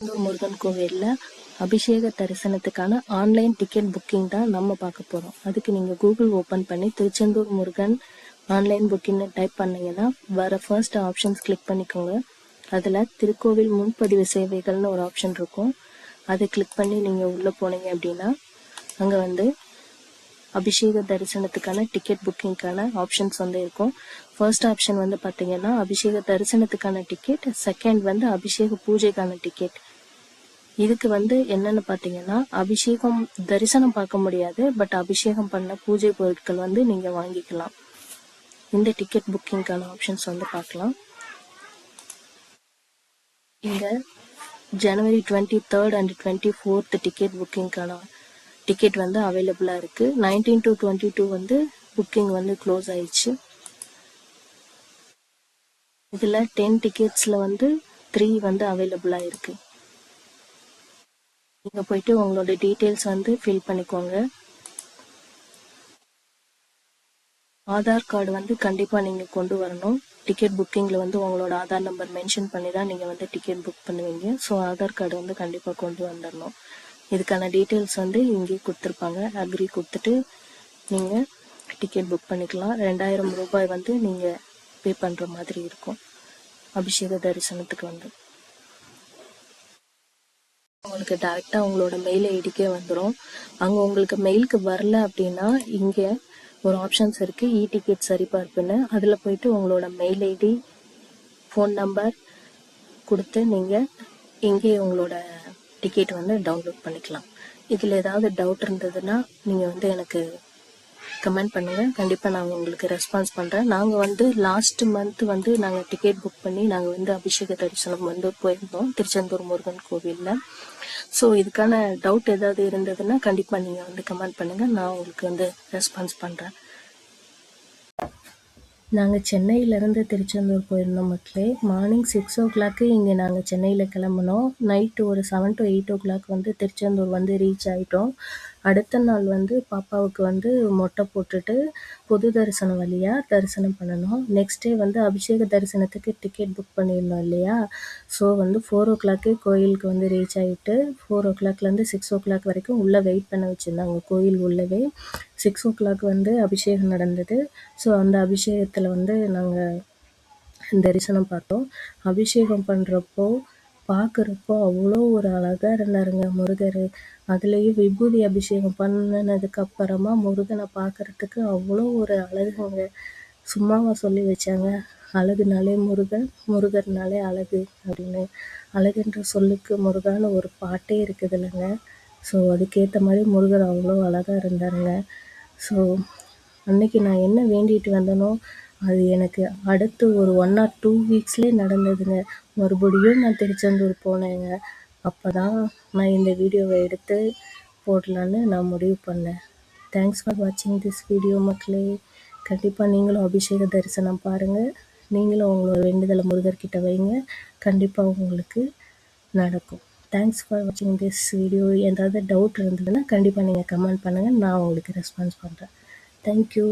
முருகன் கோவிலில் அபிஷேக தரிசனத்துக்கான online ticket booking தான் நம்ம பார்க்க போகிறோம். அதுக்கு நீங்கள் கூகுள் ஓப்பன் பண்ணி திருச்செந்தூர் முருகன் ஆன்லைன் புக்கிங்னு டைப் பண்ணீங்கன்னா வர ஃபர்ஸ்ட் ஆப்ஷன்ஸ் கிளிக் பண்ணிக்கோங்க. அதில் திருக்கோவில் முன்பதிவு சேவைகள்னு ஒரு ஆப்ஷன் இருக்கும். அதை கிளிக் பண்ணி நீங்கள் உள்ளே போனீங்க அப்படின்னா அங்கே அபிஷேக தரிசனத்துக்கான டிக்கெட் புக்கிங்கான ஆப்ஷன்ஸ் இருக்கும். ஃபர்ஸ்ட் ஆப்ஷன் பார்த்தீங்கன்னா அபிஷேக தரிசனத்துக்கான டிக்கெட், செகண்ட் அபிஷேக பூஜைக்கான டிக்கெட். இதுக்கு என்னன்னு பார்த்தீங்கன்னா அபிஷேகம் தரிசனம் பார்க்க முடியாது, பட் அபிஷேகம் பண்ண பூஜை பொருட்கள் நீங்க வாங்கிக்கலாம். இந்த டிக்கெட் புக்கிங்கான ஆப்ஷன்ஸ் பார்க்கலாம். இங்க ஜனவரி 23rd அண்ட் 24th டிக்கெட் புக்கிங்கான டிக்கெட் அவைலபிளா இருக்கு. 19 to 22 புக்கிங் க்ளோஸ் ஆயிடுச்சு. இதுல 10 டிக்கெட்ஸ்ல 3 அவைலபிளா இருக்கு. நீங்க போயிட்டு உங்களோட டீடைல்ஸ் ஃபில் பண்ணிக்கோங்க. ஆதார் கார்டு கண்டிப்பா நீங்க கொண்டு வரணும். டிக்கெட் புக்கிங்ல உங்களோட ஆதார் நம்பர் மென்ஷன் பண்ணி தான் நீங்க டிக்கெட் புக் பண்ணுவீங்க. ஸோ ஆதார் கார்டு கண்டிப்பா கொண்டு வந்துடணும். இதுக்கான டீட்டெயில்ஸ் இங்கே கொடுத்துருப்பாங்க. அக்ரி கொடுத்துட்டு நீங்க டிக்கெட் புக் பண்ணிக்கலாம். 2000 ரூபாய் நீங்க பே பண்ற மாதிரி இருக்கும். அபிஷேக தரிசனத்துக்கு உங்களுக்கு டைரக்டா உங்களோட மெயில் ஐடிக்கே வந்துடும். அங்க உங்களுக்கு மெயிலுக்கு வரல அப்படின்னா இங்க ஒரு ஆப்ஷன்ஸ் இருக்கு, இ டிக்கெட் சரிபார்ப்புன்னு. அதுல போயிட்டு உங்களோட மெயில் ஐடி, ஃபோன் நம்பர் கொடுத்து நீங்க இங்கே உங்களோட டிக்கெட் டவுன்லோட் பண்ணிக்கலாம். இதுல ஏதாவது டவுட் இருந்ததுன்னா நீங்க எனக்கு கமெண்ட் பண்ணுங்க. கண்டிப்பா நான் உங்களுக்கு ரெஸ்பான்ஸ் பண்றேன். நாங்க லாஸ்ட் மந்த் நாங்க டிக்கெட் புக் பண்ணி நாங்க அபிஷேக தரிசனம் போயிருந்தோம் திருச்செந்தூர் முருகன் கோவில்ல. ஸோ இதுக்கான டவுட் ஏதாவது இருந்ததுன்னா கண்டிப்பா நீங்க கமெண்ட் பண்ணுங்க. நான் உங்களுக்கு ரெஸ்பான்ஸ் பண்றேன். நாங்கள் சென்னையிலேருந்து திருச்செந்தூர் போயிருந்தோம் மக்களே. மார்னிங் 6 o'clock இங்கே நாங்கள் சென்னையில் கிளம்புனோம். நைட்டு ஒரு 7 to 8 o'clock திருச்செந்தூர் ரீச் ஆகிட்டோம். அடுத்த நாள் பாப்பாவுக்கு மொட்டை போட்டுட்டு பொது தரிசனம் வழியாக தரிசனம் பண்ணணும். நெக்ஸ்ட் டே அபிஷேக தரிசனத்துக்கு டிக்கெட் புக் பண்ணியிருந்தோம் இல்லையா. ஸோ 4 o'clock கோயிலுக்கு ரீச் ஆகிட்டு 4 o'clockலேருந்து 6 o'clock வரைக்கும் உள்ளே வெயிட் பண்ண வச்சுருந்தாங்க. கோயில் உள்ளவே 6 o'clock அபிஷேகம் நடந்தது. ஸோ அந்த அபிஷேகத்தில் நாங்கள் தரிசனம் பார்த்தோம். அபிஷேகம் பண்ணுறப்போ பார்க்குறப்போ அவ்வளோ ஒரு அழகாக இருந்தாருங்க முருகர். அதுலேயும் விபூதி அபிஷேகம் பண்ணினதுக்கு அப்புறமா முருகனை பார்க்குறதுக்கு அவ்வளோ ஒரு அழகுங்க. சும்மாவா சொல்லி வச்சாங்க, அழகுனாலே முருகன், முருகர்னாலே அழகு அப்படின்னு. அழகுன்ற சொல்லுக்கு முருகான்னு ஒரு பாட்டே இருக்குது இல்லைங்க. ஸோ அதுக்கேற்ற மாதிரி முருகர் அவ்வளோ அழகாக இருந்தாருங்க. ஸோ அன்னைக்கு நான் என்ன வேண்டிட்டு வந்தனோ அது எனக்கு அடுத்து ஒரு 1 or 2 weeksலேயே நடந்ததுங்க. மறுபடியும் நான் திருச்செந்தூர் போனேங்க. அப்போ தான் நான் இந்த வீடியோவை எடுத்து போடலான்னு நான் முடிவு பண்ணேன். தேங்க்ஸ் ஃபார் வாட்சிங் திஸ் வீடியோ மக்களே. கண்டிப்பாக நீங்களும் அபிஷேக தரிசனம் பாருங்கள். நீங்களும் உங்களோட வேண்டுதலை முருகர்கிட்ட வைங்க. கண்டிப்பாக உங்களுக்கு நடக்கும். தேங்க்ஸ் ஃபார் வாட்சிங் திஸ் வீடியோ. ஏதாவது டவுட் இருந்ததுன்னா கண்டிப்பாக நீங்கள் கமெண்ட் பண்ணுங்கள். நான் உங்களுக்கு ரெஸ்பான்ஸ் பண்ணுறேன். தேங்க்யூ.